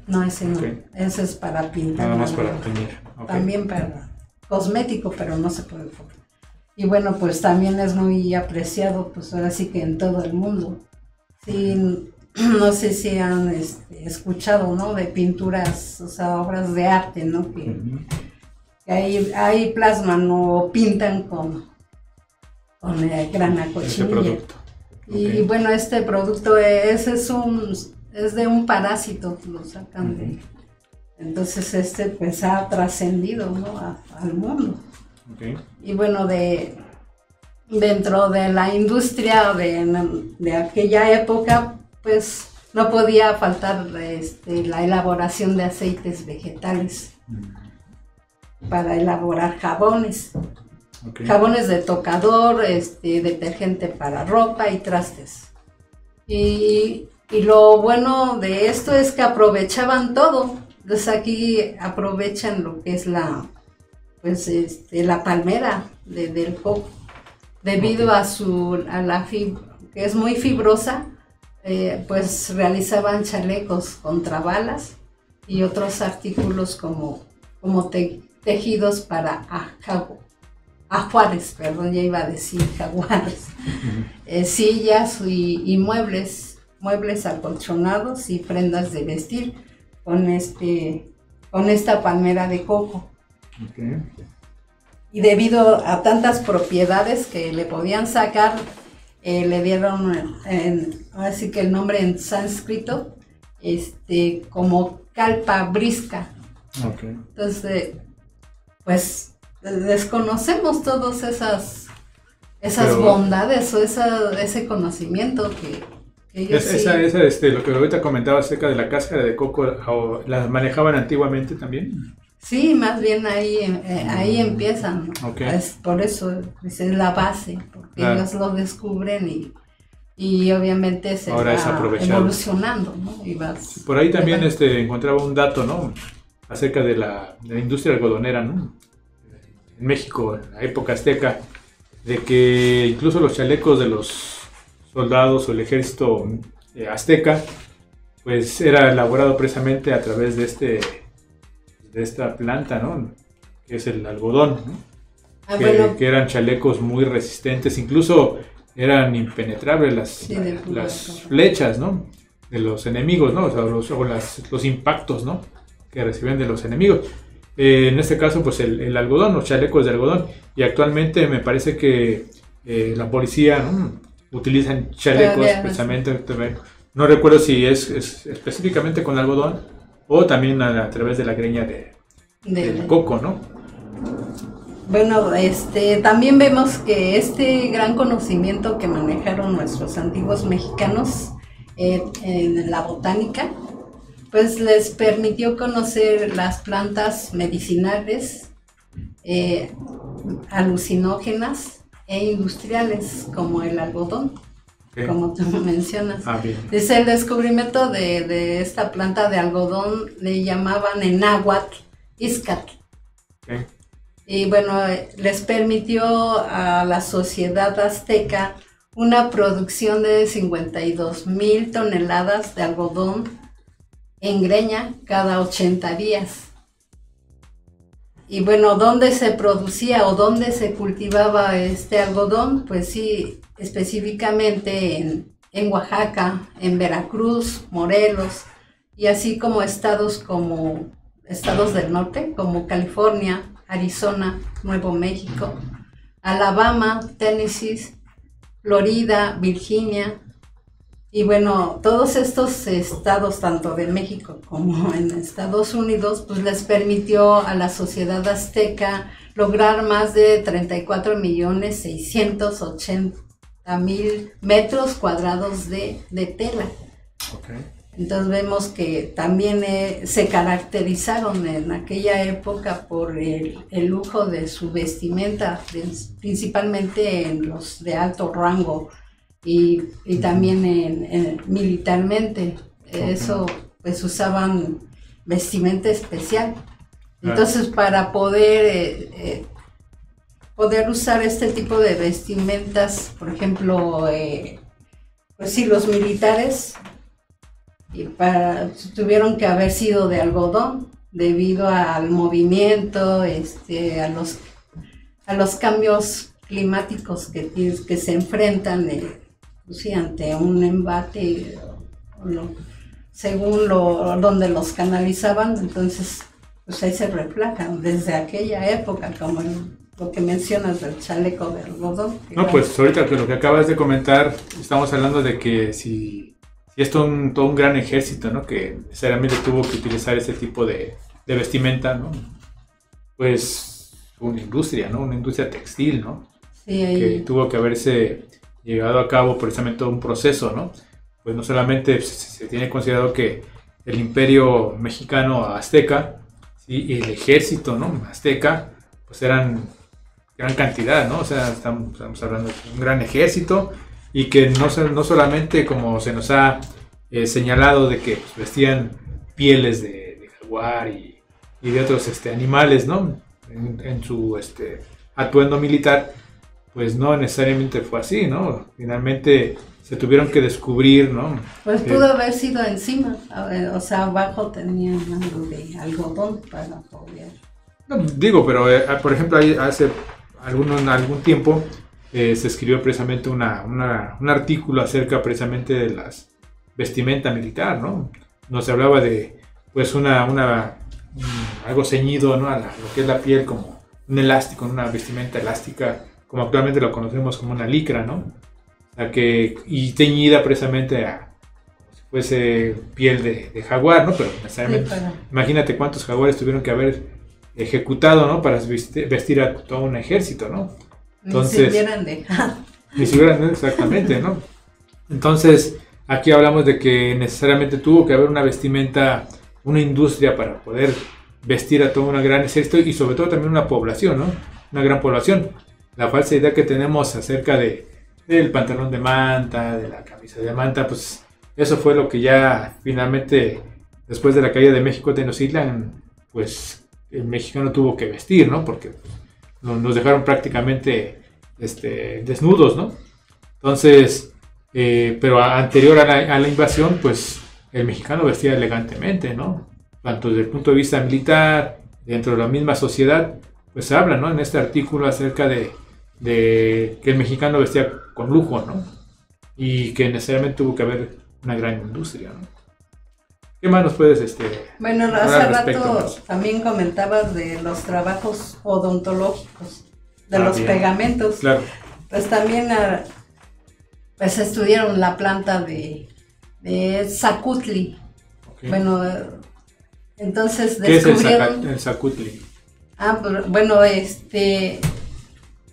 No, ese no. Okay. Ese es para pintar. Nada más para teñir. Okay. También para cosmético, pero no se puede fumar. Y bueno, pues también es muy apreciado, pues ahora sí que en todo el mundo. Sí, no sé si han escuchado, ¿no? De pinturas, o sea, obras de arte, ¿no? Que ahí plasman o pintan con grana cochinilla. Este producto. Y Okay. bueno, este producto es de un parásito, lo sacan de. Entonces pues ha trascendido, ¿no? al mundo. Okay. Y bueno, dentro de la industria de aquella época, pues no podía faltar la elaboración de aceites vegetales para elaborar jabones. Okay. Jabones de tocador, detergente para ropa y trastes. Y lo bueno de esto es que aprovechaban todo. Entonces aquí aprovechan lo que es la palmera del coco. Debido a la fibra, que es muy fibrosa, pues realizaban chalecos contra balas y otros artículos como tejidos para ajuares, perdón, ya iba a decir jaguares, sillas y muebles acolchonados y prendas de vestir con esta palmera de coco. Okay. Y debido a tantas propiedades que le podían sacar, le dieron así que el nombre en sánscrito, como kalpa brisca. Okay. Entonces, pues desconocemos todas esas bondades o ese conocimiento que ellos lo que ahorita comentaba acerca de la cáscara de coco, ¿la manejaban antiguamente también? Sí, más bien ahí empiezan. Okay. Por eso es la base, porque claro, ellos lo descubren y obviamente se ahora va evolucionando, ¿no? Por ahí también encontraba un dato, ¿no? Acerca de la industria algodonera, ¿no? En México, en la época azteca, de que incluso los chalecos de los soldados o el ejército azteca, pues era elaborado precisamente a través de esta planta, ¿no? Que es el algodón, ¿no? Que eran chalecos muy resistentes, incluso eran impenetrables las flechas, ¿no? De los enemigos, ¿no? O sea, los impactos, ¿no? Que recibían de los enemigos. En este caso, pues el algodón, los chalecos de algodón. Y actualmente me parece que la policía, ¿no? Utilizan chalecos precisamente. No recuerdo si es específicamente con algodón o también a través de la greña del coco, ¿no? Bueno, también vemos que este gran conocimiento que manejaron nuestros antiguos mexicanos en la botánica, pues les permitió conocer las plantas medicinales, alucinógenas e industriales, como el algodón, okay, como tú mencionas. Dice, el descubrimiento de esta planta de algodón le llamaban en náhuatl Izcatl. Okay. Y bueno, les permitió a la sociedad azteca una producción de 52,000 toneladas de algodón en greña cada 80 días. Y bueno, ¿dónde se producía o dónde se cultivaba este algodón? Pues sí, específicamente en Oaxaca, en Veracruz, Morelos, y así como estados del norte, como California, Arizona, Nuevo México, Alabama, Tennessee, Florida, Virginia. Y bueno, todos estos estados, tanto de México como en Estados Unidos, pues les permitió a la sociedad azteca lograr más de 34,680,000 metros cuadrados de tela. Okay. Entonces vemos que también se caracterizaron en aquella época por el lujo de su vestimenta, principalmente en los de alto rango y también militarmente. Eso pues usaban vestimenta especial. Entonces para poder usar este tipo de vestimentas, por ejemplo, pues sí, los militares tuvieron que haber sido de algodón debido al movimiento, a los cambios climáticos que se enfrentan pues sí, ante un embate, según donde los canalizaban. Entonces pues ahí se reflejan desde aquella época, como lo que mencionas del chaleco de algodón. No, pues ahorita que lo que acabas de comentar, estamos hablando de que si es todo un gran ejército, ¿no? Que necesariamente tuvo que utilizar ese tipo de vestimenta, ¿no? Pues una industria, ¿no? Una industria textil, ¿no? Sí, ahí. Que tuvo que haberse llevado a cabo precisamente todo un proceso, ¿no? Pues no solamente se tiene considerado que el imperio mexicano azteca, ¿sí? Y el ejército, ¿no? Azteca, pues eran gran cantidad, ¿no? O sea, estamos hablando de un gran ejército y que no solamente como se nos ha señalado de que pues, vestían pieles de jaguar y de otros animales, ¿no? En su atuendo militar, pues no necesariamente fue así, ¿no? Finalmente se tuvieron que descubrir, ¿no? Pues pudo haber sido encima, o sea, abajo tenían algo de algodón para poder. No, digo, pero por ejemplo, hace algún tiempo se escribió precisamente un artículo acerca precisamente de las vestimenta militar, ¿no? Nos hablaba de, pues, algo ceñido, ¿no? A lo que es la piel, como un elástico, una vestimenta elástica, como actualmente lo conocemos como una licra, ¿no? Y teñida precisamente como si fuese piel de jaguar, ¿no? Pero necesariamente, sí, imagínate cuántos jaguares tuvieron que haber ejecutado, ¿no? Para vestir a todo un ejército, ¿no? Entonces, ni se hubieran dejado. Ni se hubieran, exactamente, ¿no? Entonces, aquí hablamos de que necesariamente tuvo que haber una vestimenta, una industria para poder vestir a todo un gran ejército y sobre todo también una población, ¿no? Una gran población. La falsa idea que tenemos acerca del pantalón de manta, de la camisa de manta, pues eso fue lo que ya finalmente, después de la caída de México Tenochtitlan, pues el mexicano tuvo que vestir, ¿no? Porque nos dejaron prácticamente desnudos, ¿no? Entonces, pero anterior a la invasión, pues el mexicano vestía elegantemente, ¿no? Tanto desde el punto de vista militar, dentro de la misma sociedad, pues se habla, ¿no? En este artículo acerca de que el mexicano vestía con lujo, ¿no? Y que necesariamente tuvo que haber una gran industria, ¿no? ¿Qué más nos puedes Bueno, hace rato también comentabas de los trabajos odontológicos, de los pegamentos. Claro. Pues también pues estudiaron la planta de Zacutli. Okay. Bueno, entonces descubrieron... ¿Qué es el Zacutli? Bueno,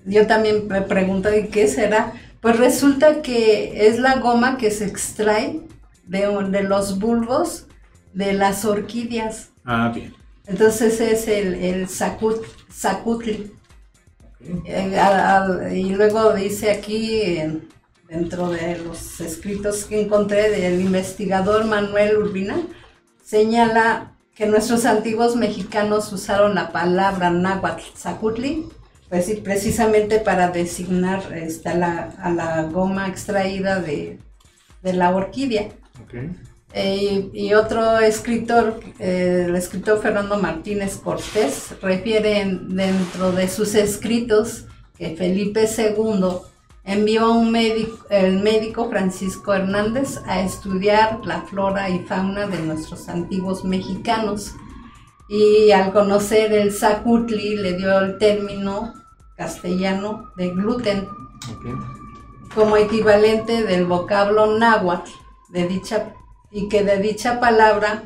yo también me pregunté qué será. Pues resulta que es la goma que se extrae de los bulbos de las orquídeas. Bien. Entonces es el Zacutli. Okay. Y luego dice aquí, dentro de los escritos que encontré del investigador Manuel Urbina, señala que nuestros antiguos mexicanos usaron la palabra náhuatl Zacutli, pues sí, precisamente para designar a la goma extraída de la orquídea. Okay. Y otro escritor, el escritor Fernando Martínez Cortés, refiere dentro de sus escritos que Felipe II envió a el médico Francisco Hernández a estudiar la flora y fauna de nuestros antiguos mexicanos, y al conocer el Zacutli le dio el término castellano de gluten, okay, como equivalente del vocablo náhuatl y que de dicha palabra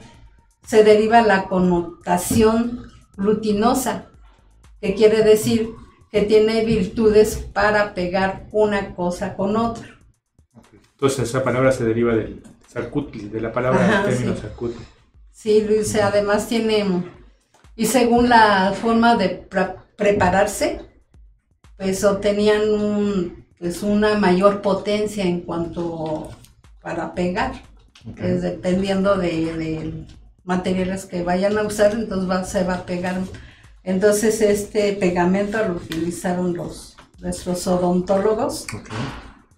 se deriva la connotación glutinosa, que quiere decir que tiene virtudes para pegar una cosa con otra. Entonces esa palabra se deriva del Zacutli, de la palabra Ajá, término sí. Zacutli. Sí, Luis, además tiene, y según la forma de prepararse, pues obtenían pues una mayor potencia en cuanto para pegar. Okay. Dependiendo de materiales que vayan a usar, entonces se va a pegar. Entonces este pegamento lo utilizaron nuestros odontólogos. Okay.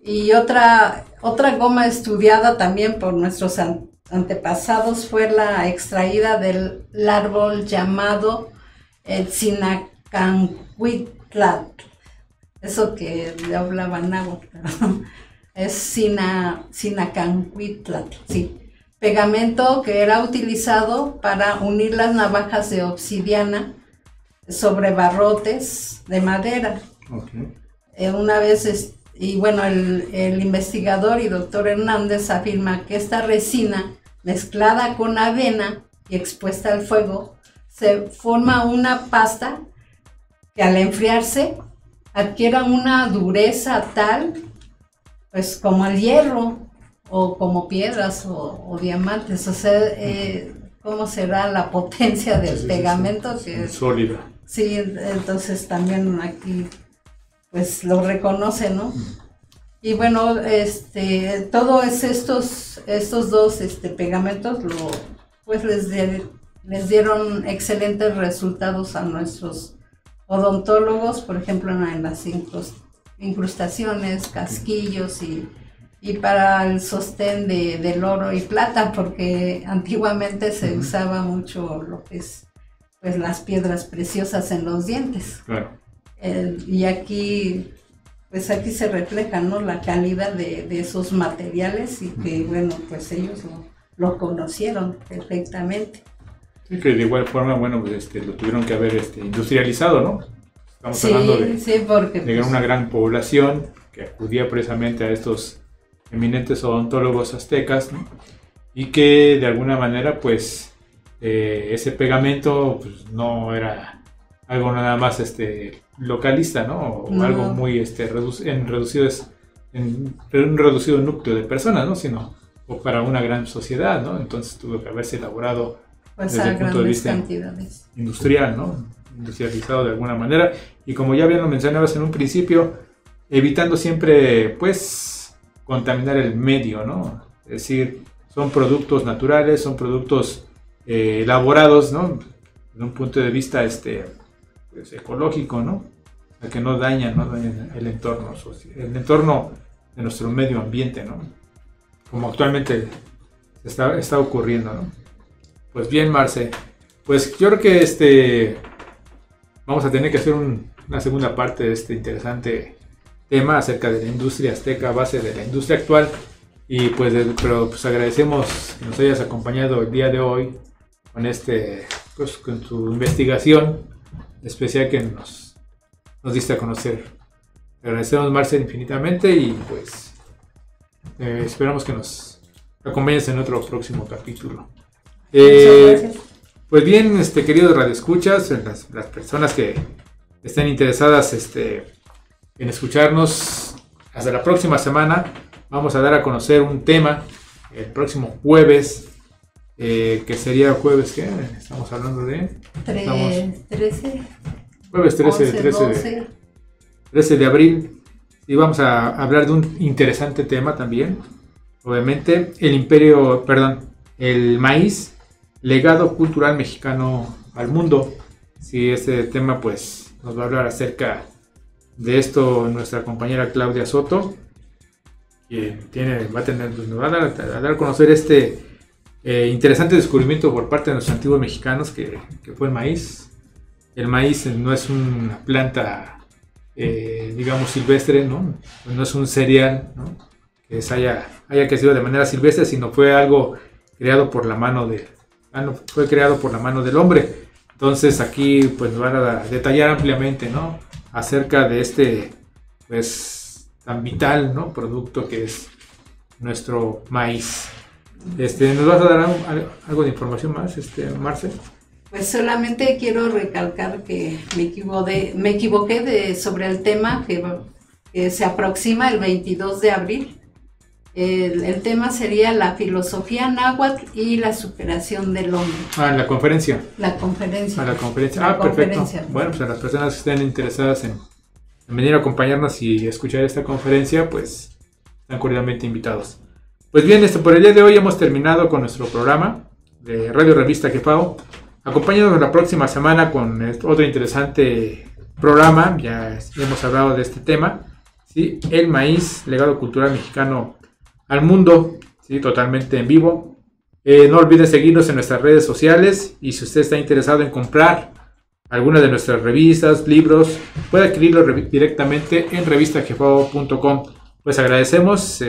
Y otra goma estudiada también por nuestros antepasados fue la extraída del árbol llamado el Sinacancuitlatl. Eso que le hablaba náhuatl, es Sinacancuitlatl, sí. Pegamento que era utilizado para unir las navajas de obsidiana sobre barrotes de madera. Okay. Una vez, y bueno, el investigador y doctor Hernández afirma que esta resina mezclada con avena y expuesta al fuego se forma una pasta que al enfriarse adquiere una dureza tal, pues como el hierro o como piedras o diamantes. O sea, ¿cómo será la potencia del pegamento? Sí, que sólida. Sí, entonces también aquí pues lo reconoce, ¿no? Y bueno, todos estos dos pegamentos pues les dieron excelentes resultados a nuestros odontólogos, por ejemplo en las incrustaciones, casquillos y para el sostén del oro y plata, porque antiguamente se usaba mucho lo que es pues las piedras preciosas en los dientes. Claro. Y aquí se refleja, ¿no?, la calidad de esos materiales y que, bueno, pues ellos lo conocieron perfectamente. Sí, que de igual forma, bueno, pues lo tuvieron que haber industrializado, ¿no? Estamos Sí, hablando de porque pues, una gran población que acudía precisamente a estos eminentes odontólogos aztecas, ¿no? Y que de alguna manera, pues, ese pegamento pues, no era algo nada más localista, ¿no? O no. Algo muy en un reducido núcleo de personas, ¿no? Sino para una gran sociedad, ¿no? Entonces tuvo que haberse elaborado pues desde a el punto de grandes vista cantidades. industrial, ¿no? Industrializado de alguna manera. Y como ya bien lo mencionabas en un principio, evitando siempre, pues, contaminar el medio, ¿no? Es decir, son productos naturales, son productos elaborados, ¿no? Desde un punto de vista pues, ecológico, ¿no? O sea, que no dañan el entorno de nuestro medio ambiente, ¿no? Como actualmente está ocurriendo, ¿no? Pues bien, Marce, pues yo creo que vamos a tener que hacer una segunda parte de este interesante tema acerca de la industria azteca a base de la industria actual. Y pero agradecemos que nos hayas acompañado el día de hoy con pues con tu investigación especial que nos diste a conocer. Te agradecemos, Marcel, infinitamente y pues esperamos que nos acompañes en otro próximo capítulo. Muchas gracias. Pues bien, queridos radioescuchas, las personas que estén interesadas en escucharnos, hasta la próxima semana. Vamos a dar a conocer un tema el próximo jueves, que sería jueves, ¿qué? Estamos hablando de... 13. Jueves 13 de abril. Y vamos a hablar de un interesante tema también. Obviamente, el maíz, legado cultural mexicano al mundo. Sí, este tema pues nos va a hablar acerca de esto nuestra compañera Claudia Soto, quien nos va a dar a conocer interesante descubrimiento por parte de los antiguos mexicanos que fue el maíz. El maíz no es una planta, digamos, silvestre, ¿no? No es un cereal, ¿no? Que haya crecido de manera silvestre, sino fue algo creado por la mano del hombre. Entonces aquí pues nos van a detallar ampliamente, ¿no? Acerca de pues tan vital, ¿no? Producto que es nuestro maíz. ¿Nos vas a dar algo de información más, Marce? Pues solamente quiero recalcar que me equivoqué sobre el tema que se aproxima el 22 de abril. El tema sería la filosofía náhuatl y la superación del hombre. En la conferencia. La conferencia. La conferencia. La Perfecto. conferencia. Bueno, pues a las personas que estén interesadas en venir a acompañarnos y escuchar esta conferencia, pues están cordialmente invitados. Pues bien, por el día de hoy hemos terminado con nuestro programa de Radio Revista GEFAO. Acompáñanos la próxima semana con otro interesante programa. Ya hemos hablado de este tema, ¿sí? El maíz, legado cultural mexicano al mundo, ¿sí? Totalmente en vivo. No olviden seguirnos en nuestras redes sociales, y si usted está interesado en comprar alguna de nuestras revistas, libros, puede adquirirlo directamente en revistajefao.com. Pues agradecemos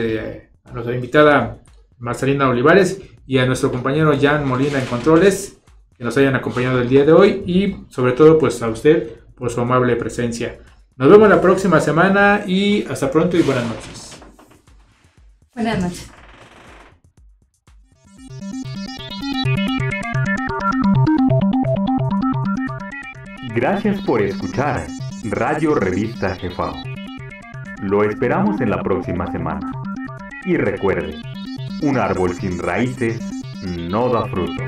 a nuestra invitada Marcelina Olivares y a nuestro compañero Jan Molina en controles, que nos hayan acompañado el día de hoy, y sobre todo pues a usted por su amable presencia. Nos vemos la próxima semana y hasta pronto y buenas noches. Buenas noches. Gracias por escuchar Radio Revista GEFAO. Lo esperamos en la próxima semana. Y recuerde, un árbol sin raíces no da fruto.